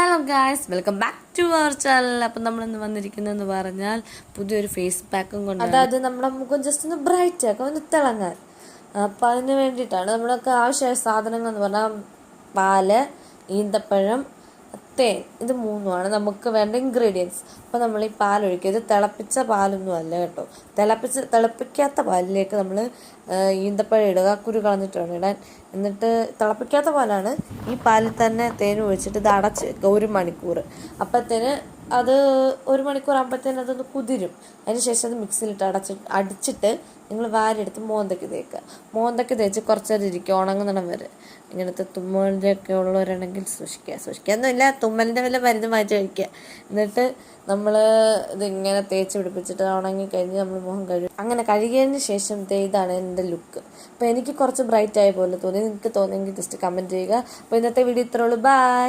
Hello guys, welcome back to our channel. അപ്പം നമ്മളിന്ന് വന്നിരിക്കുന്നതെന്ന് പറഞ്ഞാൽ പുതിയൊരു ഫേസ് പാക്കും കൊണ്ട്, അതായത് നമ്മുടെ മുഖം ജസ്റ്റ് ഒന്ന് ബ്രൈറ്റ് ആക്കാം, ഒന്ന് തിളങ്ങാൻ. അപ്പം അതിന് വേണ്ടിയിട്ടാണ് നമ്മളൊക്കെ ആവശ്യമായ സാധനങ്ങൾ എന്ന് പറഞ്ഞാൽ പാല്, ഈന്തപ്പഴം, തേൻ, ഇത് മൂന്നുമാണ് നമുക്ക് വേണ്ട ഇൻഗ്രീഡിയൻസ്. അപ്പോൾ നമ്മൾ ഈ പാലൊഴിക്കുക. ഇത് തിളപ്പിച്ച പാലൊന്നും അല്ല കേട്ടോ. തിളപ്പിക്കാത്ത പാലിലേക്ക് നമ്മൾ ഈന്തപ്പഴം ഇടുക, കുരു കളഞ്ഞിട്ട് വേണം ഇടാൻ. എന്നിട്ട് തിളപ്പിക്കാത്ത പാലാണ്. ഈ പാലിൽ തന്നെ തേനും ഒഴിച്ചിട്ട് ഇത് അടച്ച് വെക്കുക 1 മണിക്കൂർ. അപ്പോഴത്തേന് അത് 1 മണിക്കൂർ ആകുമ്പോഴത്തേന് അതൊന്ന് കുതിരും. അതിനുശേഷം അത് മിക്സിയിലിട്ട് അടിച്ചിട്ട് നിങ്ങൾ വാരെടുത്ത് മോന്തയ്ക്ക് തേക്കുക. മോന്തയ്ക്ക് തേച്ച് കുറച്ചേരം ഇരിക്കുക, ഉണങ്ങുന്നിടം വരെ. ഇങ്ങനത്തെ തുമ്മലിൻ്റെയൊക്കെ ഉള്ളവരാണെങ്കിൽ സൂക്ഷിക്കുകയൊന്നുമില്ല, തുമ്മലിൻ്റെ വല്ല മരുന്ന് മാറ്റി കഴിക്കുക. എന്നിട്ട് നമ്മൾ ഇതിങ്ങനെ തേച്ച് പിടിപ്പിച്ചിട്ട് ഉണങ്ങിക്കഴിഞ്ഞ് നമ്മൾ മുഖം കഴുകും. അങ്ങനെ കഴുകിയതിന് ശേഷം ഇതാണ് എൻ്റെ ലുക്ക്. അപ്പോൾ എനിക്ക് കുറച്ച് ബ്രൈറ്റ് ആയ പോലെ തോന്നി. നിങ്ങൾക്ക് തോന്നിയെങ്കിൽ ജസ്റ്റ് കമൻറ്റ് ചെയ്യുക. അപ്പോൾ ഇന്നത്തെ വീഡിയോ ഇത്രേ ഉള്ളൂ. ബൈ.